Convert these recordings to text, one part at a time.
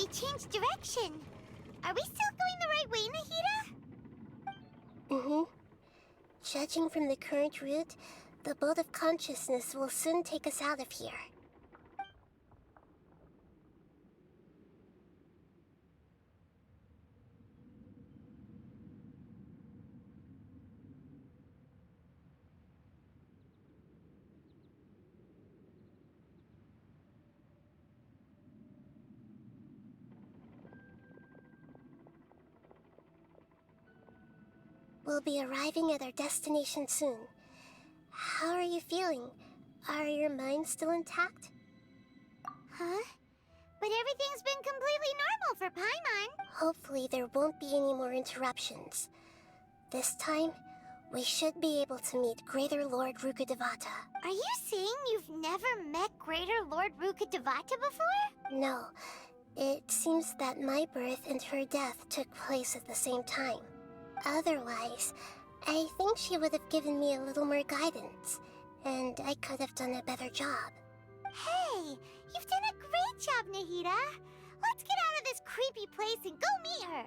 we changed direction. Are we still going the right way, Nahida? Mm-hmm. Judging from the current route, the boat of consciousness will soon take us out of here. We'll be arriving at our destination soon. How are you feeling? Are your minds still intact? Huh? But everything's been completely normal for Paimon. Hopefully there won't be any more interruptions. This time, we should be able to meet Greater Lord Rukkhadevata. Are you saying you've never met Greater Lord Rukkhadevata before? No. It seems that my birth and her death took place at the same time. Otherwise, I think she would have given me a little more guidance, and I could have done a better job. Hey, you've done a great job, Nahida. Let's get out of this creepy place and go meet her.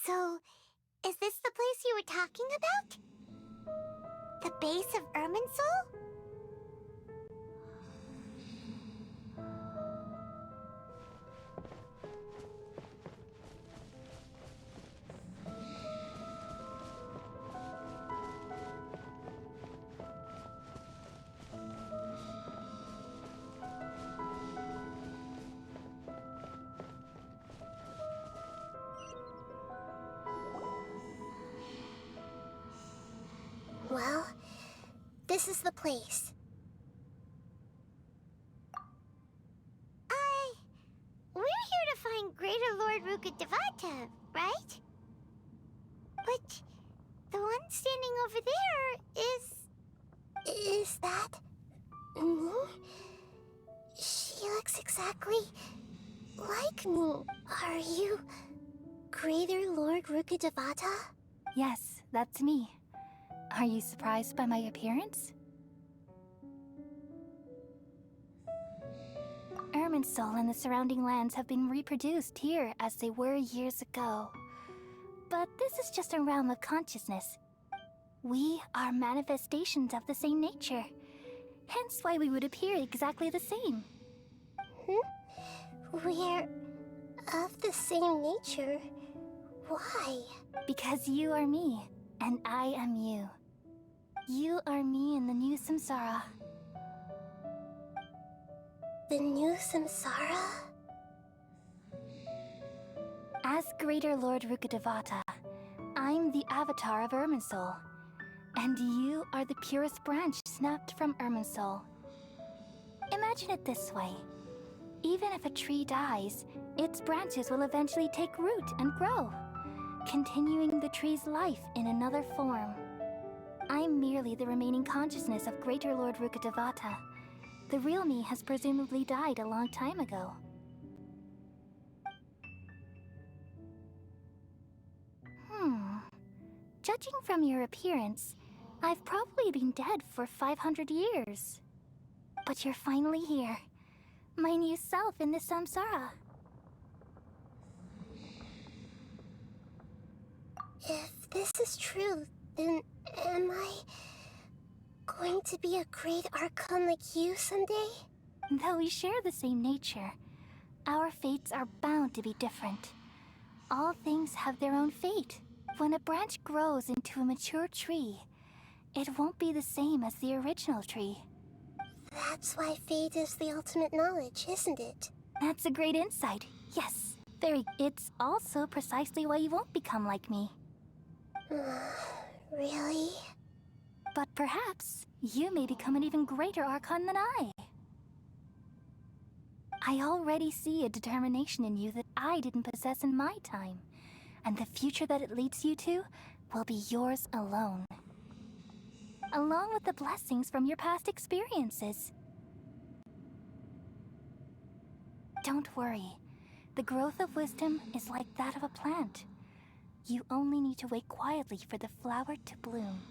So, is this the place you were talking about? The base of Irminsul? Well, this is the place. We're here to find Greater Lord Rukkhadevata, right? But the one standing over there is... Is that... me? She looks exactly like me. Are you Greater Lord Rukkhadevata? Yes, that's me. Are you surprised by my appearance? Irminsul and the surrounding lands have been reproduced here as they were years ago. But this is just a realm of consciousness. We are manifestations of the same nature. Hence why we would appear exactly the same. We're of the same nature. Why? Because you are me, and I am you. You are me in the new samsara. The new samsara? As Greater Lord Rukkhadevata, I'm the avatar of Irminsul. And you are the purest branch snapped from Irminsul. Imagine it this way. Even if a tree dies, its branches will eventually take root and grow, continuing the tree's life in another form. I'm merely the remaining consciousness of Greater Lord Rukkhadevata. The real me has presumably died a long time ago. Judging from your appearance, I've probably been dead for 500 years. But you're finally here. My new self in the samsara. If this is true, then am I going to be a great archon like you someday? Though we share the same nature, our fates are bound to be different. All things have their own fate. When a branch grows into a mature tree, it won't be the same as the original tree. That's why fate is the ultimate knowledge, isn't it? That's a great insight. Yes, very. It's also precisely why you won't become like me. Really? But perhaps you may become an even greater Archon than I. I already see a determination in you that I didn't possess in my time, and the future that it leads you to will be yours alone, along with the blessings from your past experiences. Don't worry. The growth of wisdom is like that of a plant. You only need to wait quietly for the flower to bloom.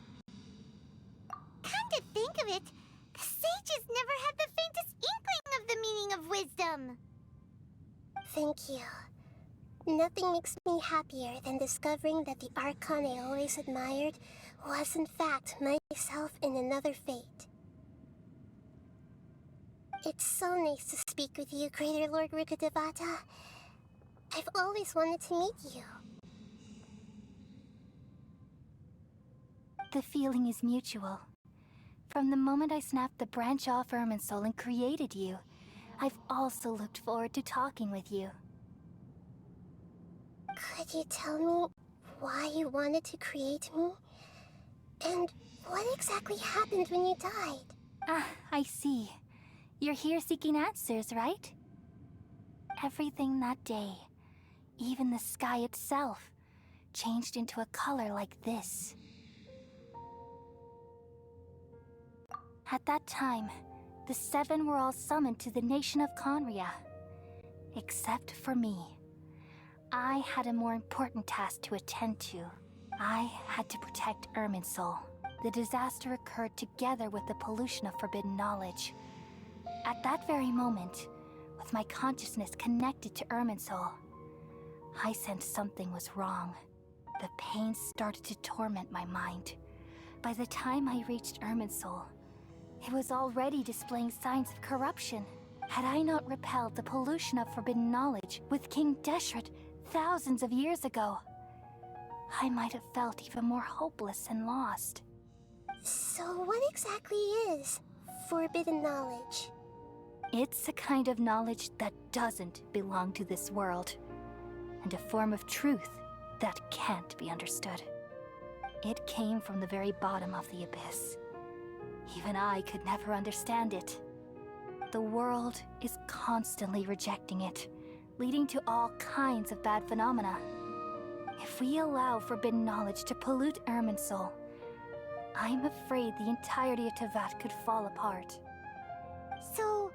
Come to think of it, the sages never had the faintest inkling of the meaning of wisdom. Thank you. Nothing makes me happier than discovering that the Archon I always admired was in fact myself in another fate. It's so nice to speak with you, Greater Lord Rukkhadevata. I've always wanted to meet you. The feeling is mutual. From the moment I snapped the branch off Irminsul and created you, I've also looked forward to talking with you. Could you tell me why you wanted to create me? And what exactly happened when you died? Ah, I see. You're here seeking answers, right? Everything that day, even the sky itself, changed into a color like this. At that time, the seven were all summoned to the nation of Conria. Except for me. I had a more important task to attend to. I had to protect Irminsul. The disaster occurred together with the pollution of forbidden knowledge. At that very moment, with my consciousness connected to Irminsul, I sensed something was wrong. The pain started to torment my mind. By the time I reached Irminsul, it was already displaying signs of corruption. Had I not repelled the pollution of forbidden knowledge with King Deshret thousands of years ago, I might have felt even more hopeless and lost. So what exactly is forbidden knowledge? It's a kind of knowledge that doesn't belong to this world, and a form of truth that can't be understood. It came from the very bottom of the abyss. Even I could never understand it. The world is constantly rejecting it, leading to all kinds of bad phenomena. If we allow forbidden knowledge to pollute Irminsul, I'm afraid the entirety of Teyvat could fall apart. So,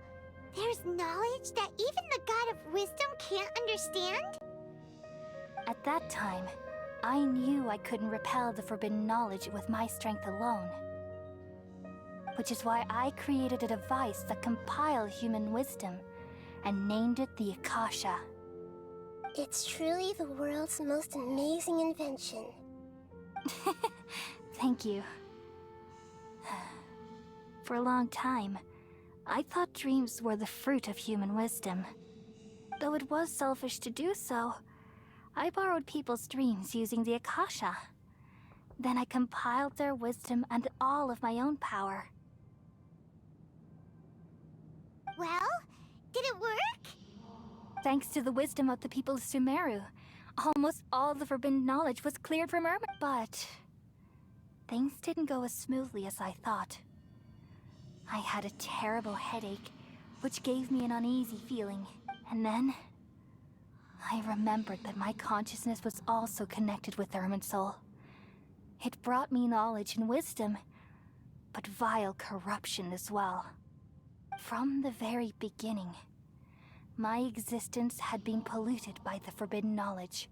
there's knowledge that even the God of wisdom can't understand? At that time, I knew I couldn't repel the forbidden knowledge with my strength alone. Which is why I created a device that compiled human wisdom and named it the Akasha. It's truly the world's most amazing invention. Thank you. For a long time, I thought dreams were the fruit of human wisdom. Though it was selfish to do so, I borrowed people's dreams using the Akasha. Then I compiled their wisdom and all of my own power. Well, did it work? Thanks to the wisdom of the people of Sumeru, almost all the forbidden knowledge was cleared from Irma. But things didn't go as smoothly as I thought. I had a terrible headache, which gave me an uneasy feeling. And then I remembered that my consciousness was also connected with Irminsul. It brought me knowledge and wisdom, but vile corruption as well. From the very beginning, my existence had been polluted by the forbidden knowledge.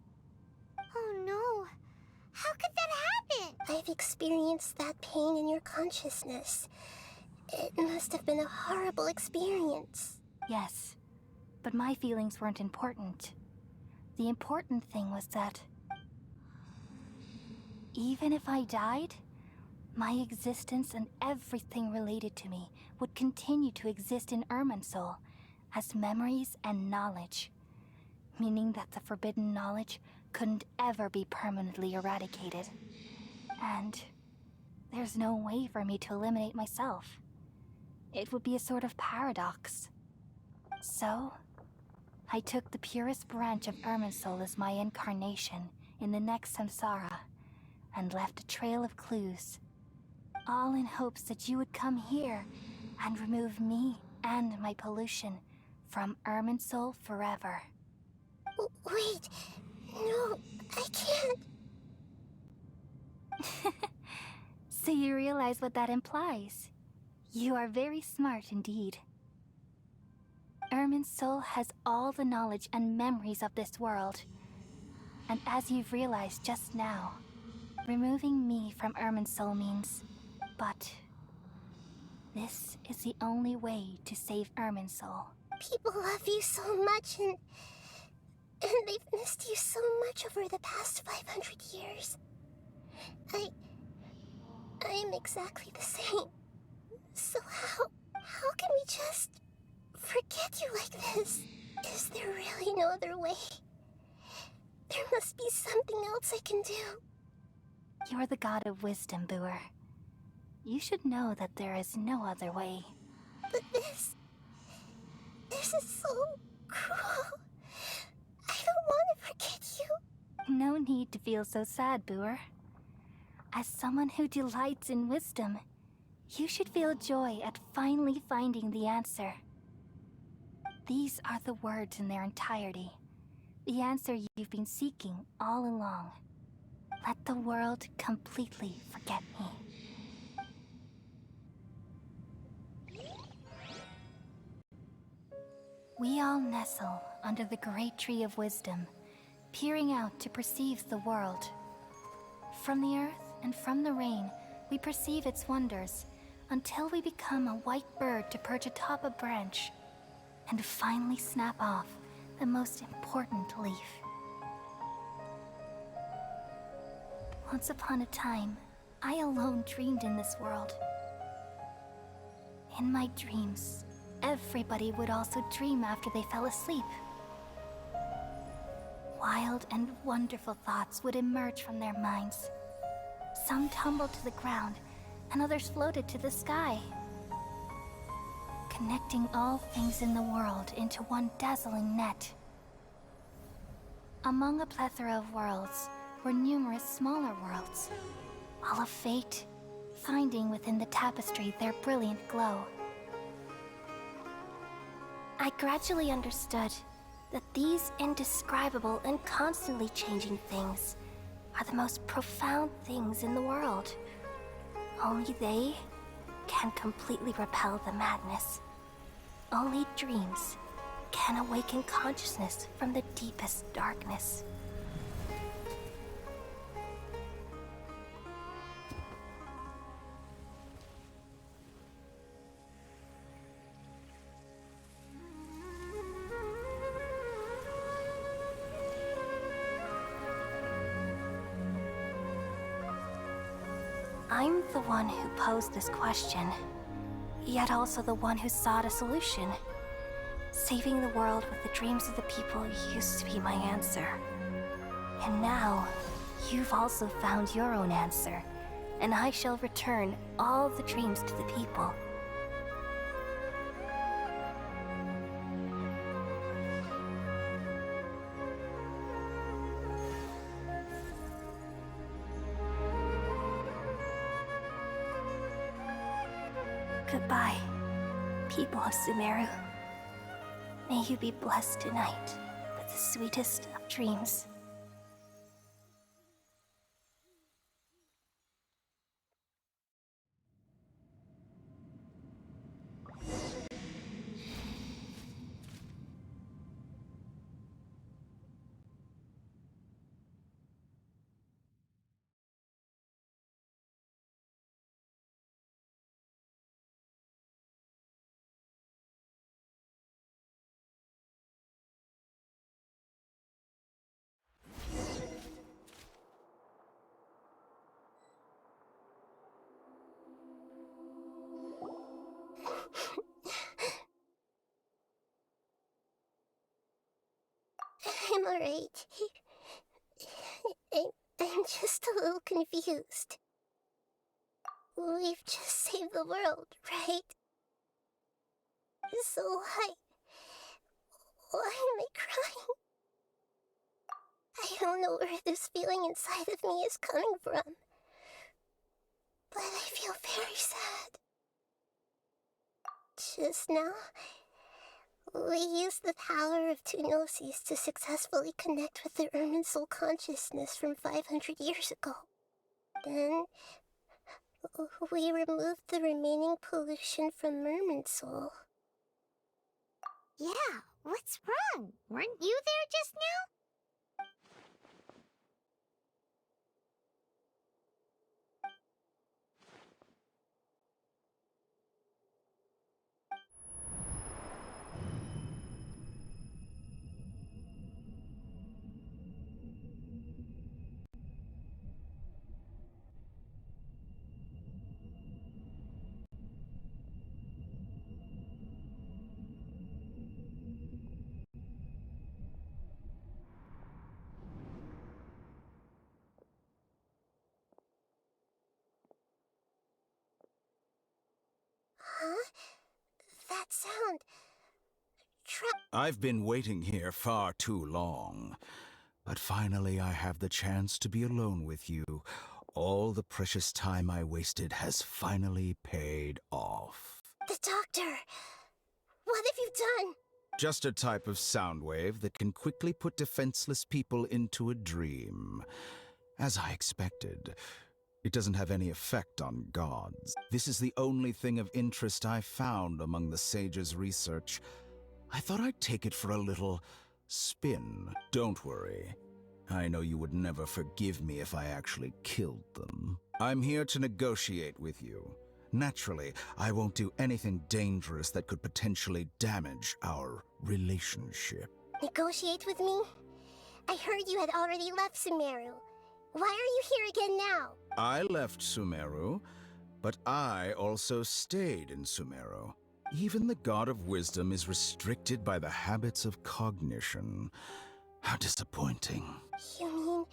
Oh no. How could that happen? I've experienced that pain in your consciousness. It must have been a horrible experience. Yes, but my feelings weren't important. The important thing was that even if I died, my existence and everything related to me would continue to exist in Irminsul as memories and knowledge, meaning that the forbidden knowledge couldn't ever be permanently eradicated. And there's no way for me to eliminate myself. It would be a sort of paradox. So, I took the purest branch of Irminsul as my incarnation in the next samsara, and left a trail of clues. all in hopes that you would come here and remove me and my pollution from Irminsul forever. Wait, no, I can't. So you realize what that implies. You are very smart indeed. Irminsul has all the knowledge and memories of this world. And as you've realized just now, removing me from Irminsul means... But... this is the only way to save Irminsul. People love you so much, and they've missed you so much over the past 500 years. I am exactly the same. So how can we just forget you like this? Is there really no other way? There must be something else I can do. You're the god of wisdom, Booer. You should know that there is no other way. But this is so cruel. I don't want to forget you. No need to feel so sad, Booer. As someone who delights in wisdom, you should feel joy at finally finding the answer. These are the words in their entirety. The answer you've been seeking all along. Let the world completely forget me. We all nestle under the great tree of wisdom, peering out to perceive the world. From the earth and from the rain, we perceive its wonders, until we become a white bird to perch atop a branch, and finally snap off the most important leaf. Once upon a time, I alone dreamed in this world. In my dreams, everybody would also dream after they fell asleep. Wild and wonderful thoughts would emerge from their minds. Some tumbled to the ground, and others floated to the sky, connecting all things in the world into one dazzling net. Among a plethora of worlds were numerous smaller worlds, all of fate, finding within the tapestry their brilliant glow. I gradually understood that these indescribable and constantly changing things are the most profound things in the world. Only they can completely repel the madness. Only dreams can awaken consciousness from the deepest darkness. I'm the one who posed this question, yet also the one who sought a solution. Saving the world with the dreams of the people used to be my answer. And now, you've also found your own answer, and I shall return all the dreams to the people. Goodbye, people of Sumeru. May you be blessed tonight with the sweetest of dreams. I'm alright. I'm just a little confused. We've just saved the world, right? So why am I crying? I don't know where this feeling inside of me is coming from. but I feel very sad. Just now, we used the power of two gnosis to successfully connect with the Irminsul consciousness from 500 years ago. Then, we removed the remaining pollution from Irminsul. Yeah, what's wrong? Weren't you there just now? Huh? That sound... I've been waiting here far too long. But finally I have the chance to be alone with you. All the precious time I wasted has finally paid off. The doctor! What have you done? Just a type of sound wave that can quickly put defenseless people into a dream. As I expected, it doesn't have any effect on gods. This is the only thing of interest I found among the sage's research. I thought I'd take it for a little spin. Don't worry. I know you would never forgive me if I actually killed them. I'm here to negotiate with you. Naturally, I won't do anything dangerous that could potentially damage our relationship. Negotiate with me? I heard you had already left Sumeru. Why are you here again now? I left Sumeru, but I also stayed in Sumeru. Even the God of Wisdom is restricted by the habits of cognition. How disappointing. You mean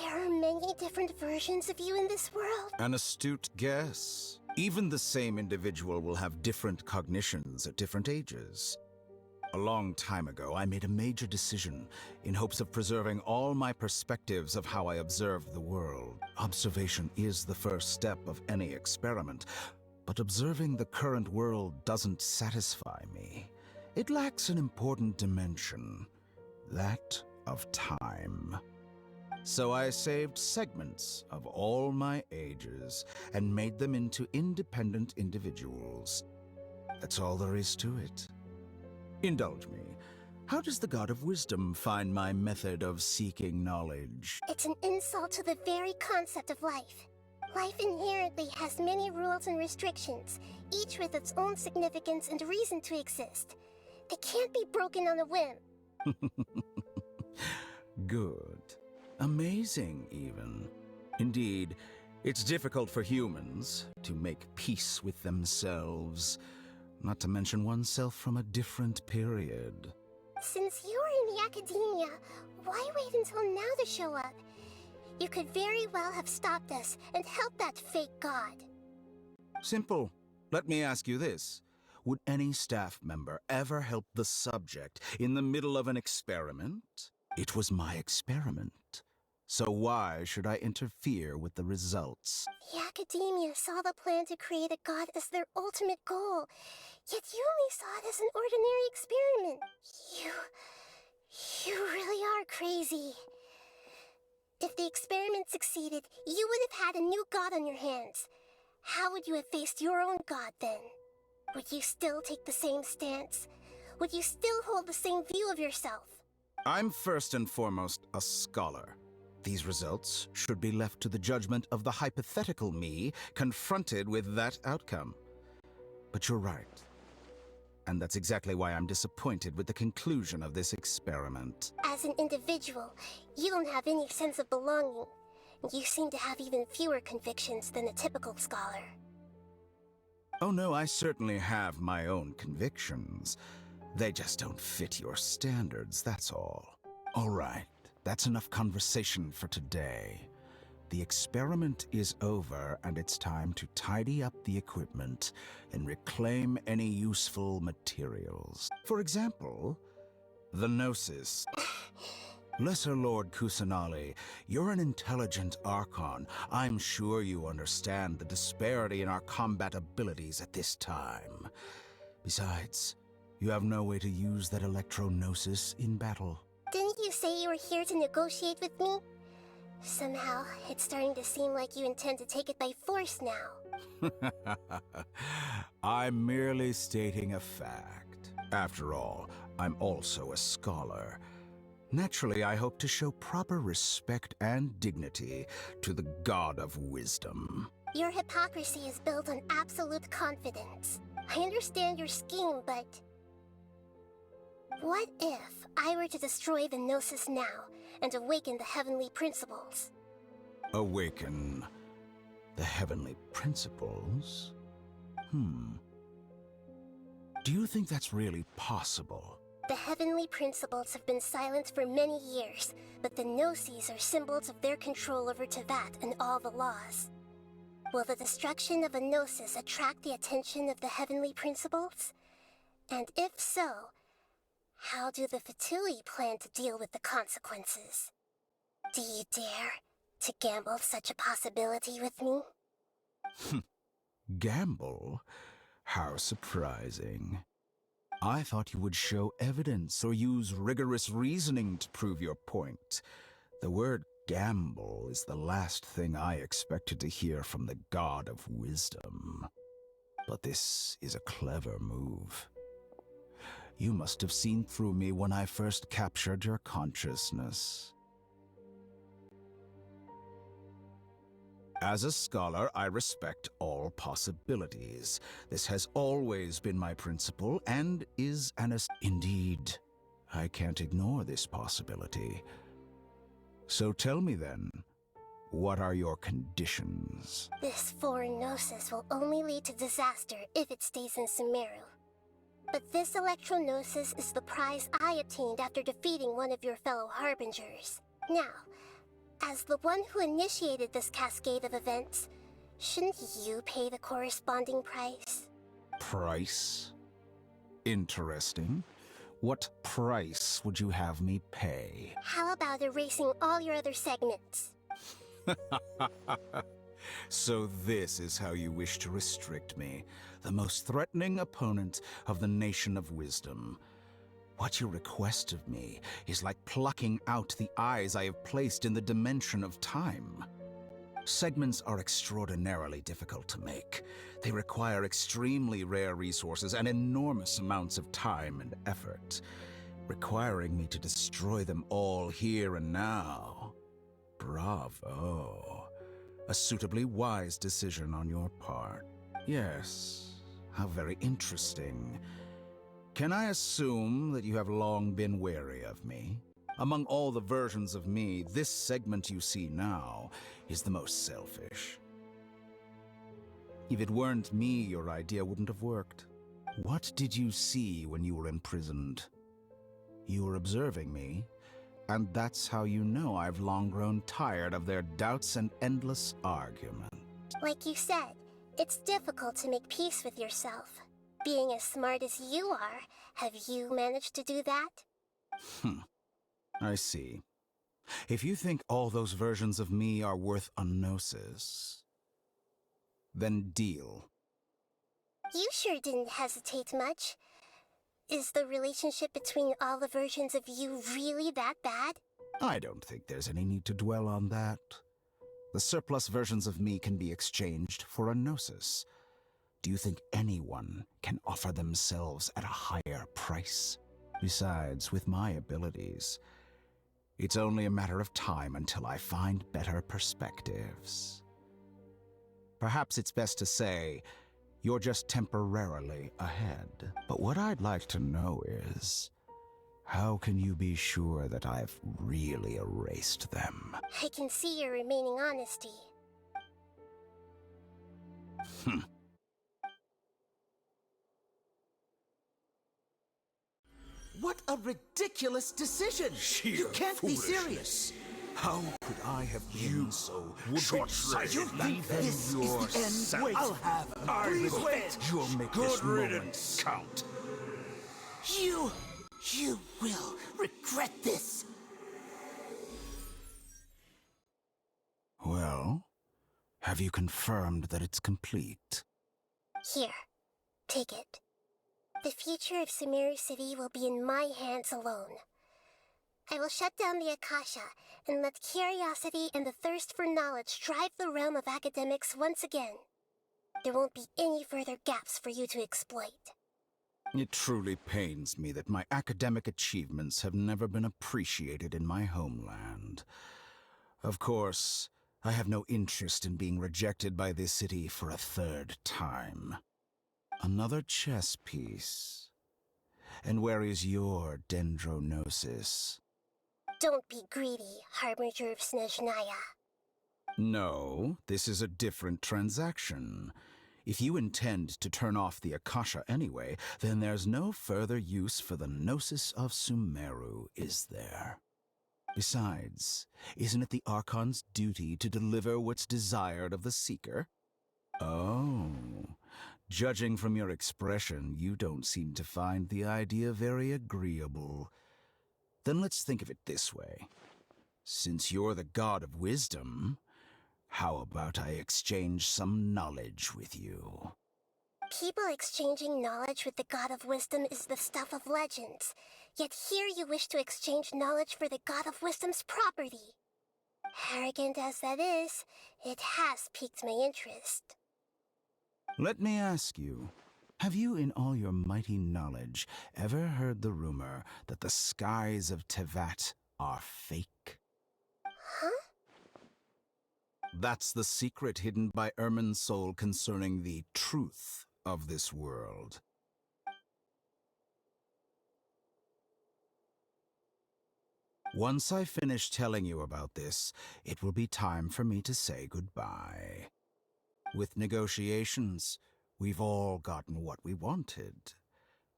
there are many different versions of you in this world? An astute guess. Even the same individual will have different cognitions at different ages. A long time ago, I made a major decision in hopes of preserving all my perspectives of how I observed the world. Observation is the first step of any experiment, but observing the current world doesn't satisfy me. It lacks an important dimension, that of time. So I saved segments of all my ages and made them into independent individuals. That's all there is to it. Indulge me. How does the God of Wisdom find my method of seeking knowledge? It's an insult to the very concept of life. Life inherently has many rules and restrictions, each with its own significance and reason to exist. They can't be broken on a whim. Good. Amazing, even. Indeed, it's difficult for humans to make peace with themselves, not to mention oneself from a different period. Since you were in the academia, why wait until now to show up? You could very well have stopped us and helped that fake god. Simple. Let me ask you this. Would any staff member ever help the subject in the middle of an experiment? It was my experiment. So why should I interfere with the results? The academia saw the plan to create a god as their ultimate goal, yet you only saw it as an ordinary experiment. You really are crazy. If the experiment succeeded, you would have had a new god on your hands. How would you have faced your own god then? Would you still take the same stance? Would you still hold the same view of yourself? I'm first and foremost a scholar. These results should be left to the judgment of the hypothetical me confronted with that outcome. But you're right. And that's exactly why I'm disappointed with the conclusion of this experiment. As an individual, you don't have any sense of belonging. You seem to have even fewer convictions than a typical scholar. Oh no, I certainly have my own convictions. They just don't fit your standards, that's all. All right, that's enough conversation for today. The experiment is over, and it's time to tidy up the equipment and reclaim any useful materials. For example, the Gnosis. Lesser Lord Kusanali, you're an intelligent Archon. I'm sure you understand the disparity in our combat abilities at this time. Besides, you have no way to use that electro-gnosis in battle. Didn't you say you were here to negotiate with me? Somehow, it's starting to seem like you intend to take it by force now. I'm merely stating a fact. After all, I'm also a scholar. Naturally, I hope to show proper respect and dignity to the God of Wisdom. Your hypocrisy is built on absolute confidence. I understand your scheme, but... what if I were to destroy the Gnosis now and awaken the heavenly principles? Awaken the heavenly principles? Do you think that's really possible? The heavenly principles have been silent for many years, but the Gnosis are symbols of their control over Teyvat and all the laws. Will the destruction of a Gnosis attract the attention of the heavenly principles? And if so, how do the Fatui plan to deal with the consequences? Do you dare to gamble such a possibility with me? Gamble? How surprising. I thought you would show evidence or use rigorous reasoning to prove your point. The word gamble is the last thing I expected to hear from the God of Wisdom. But this is a clever move. You must have seen through me when I first captured your consciousness. As a scholar, I respect all possibilities. This has always been my principle and is Indeed, I can't ignore this possibility. So tell me then, what are your conditions? This foreign Gnosis will only lead to disaster if it stays in Sumeru. But this electro-Gnosis is the prize I obtained after defeating one of your fellow Harbingers. Now, as the one who initiated this cascade of events, shouldn't you pay the corresponding price? Price? Interesting. What price would you have me pay? How about erasing all your other segments? So this is how you wish to restrict me, the most threatening opponent of the Nation of Wisdom. What you request of me is like plucking out the eyes I have placed in the dimension of time. Segments are extraordinarily difficult to make. They require extremely rare resources and enormous amounts of time and effort, requiring me to destroy them all here and now. Bravo. A suitably wise decision on your part. Yes, how very interesting. Can I assume that you have long been wary of me? Among all the versions of me, this segment you see now is the most selfish. If it weren't me, your idea wouldn't have worked. What did you see when you were imprisoned? You were observing me, and that's how you know I've long grown tired of their doubts and endless argument. Like you said, it's difficult to make peace with yourself. Being as smart as you are, have you managed to do that? I see. If you think all those versions of me are worth a gnosis, then deal. You sure didn't hesitate much. Is the relationship between all the versions of you really that bad? I don't think there's any need to dwell on that. The surplus versions of me can be exchanged for a gnosis. Do you think anyone can offer themselves at a higher price? Besides, with my abilities, it's only a matter of time until I find better perspectives. Perhaps it's best to say, you're just temporarily ahead. But what I'd like to know is, how can you be sure that I've really erased them? I can see your remaining honesty. What a ridiculous decision! You can't be serious! How could I have been so short-sighted? You think this is the end? Wait, I'll have him. Please wait! You'll make this moment count. You will regret this. Have you confirmed that it's complete? Here, take it. The future of Sumeru City will be in my hands alone. I will shut down the Akasha and let curiosity and the thirst for knowledge drive the realm of academics once again. There won't be any further gaps for you to exploit. It truly pains me that my academic achievements have never been appreciated in my homeland. Of course, I have no interest in being rejected by this city for a third time. Another chess piece. And where is your dendronosis? Don't be greedy, Harbinger of Snezhnaya. No, this is a different transaction. If you intend to turn off the Akasha anyway, then there's no further use for the Gnosis of Sumeru, is there? Besides, isn't it the Archon's duty to deliver what's desired of the Seeker? Oh, judging from your expression, you don't seem to find the idea very agreeable. Then let's think of it this way. Since you're the god of wisdom, how about I exchange some knowledge with you? People exchanging knowledge with the God of Wisdom is the stuff of legends. Yet here you wish to exchange knowledge for the God of Wisdom's property. Arrogant as that is, it has piqued my interest. Let me ask you, have you in all your mighty knowledge ever heard the rumor that the skies of Tevat are fake? Huh? That's the secret hidden by Irminsul concerning the truth of this world. Once I finish telling you about this, it will be time for me to say goodbye. With negotiations, we've all gotten what we wanted.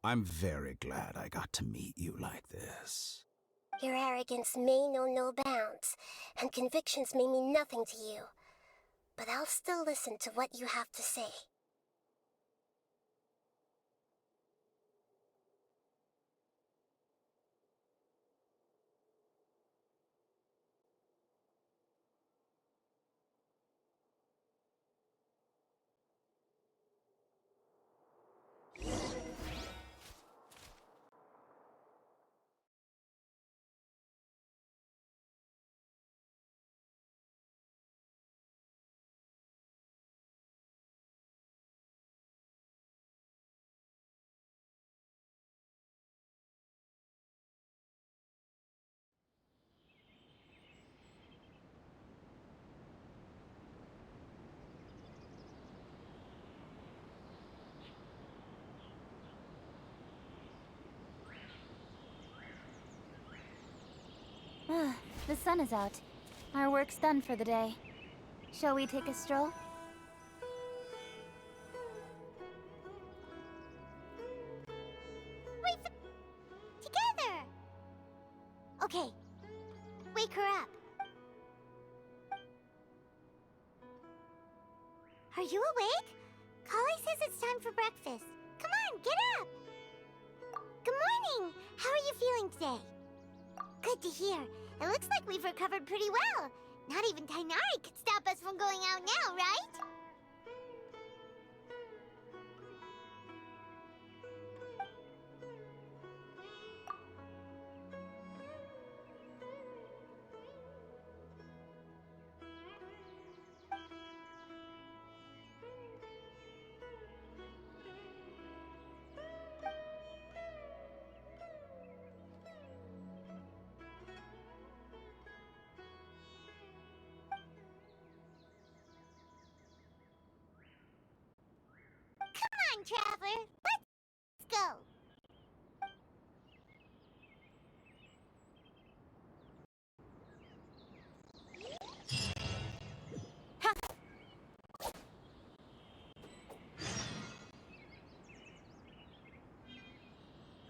I'm very glad I got to meet you like this. Your arrogance may know no bounds, and convictions may mean nothing to you. But I'll still listen to what you have to say. The sun is out. Our work's done for the day. Shall we take a stroll? Wait for... together! Okay. Wake her up. Are you awake? Kali says it's time for breakfast. Come on, get up! Good morning! How are you feeling today? Good to hear. It looks like we've recovered pretty well. Not even Tainari could stop us from going out now, right? Come on, Traveler. Let's go.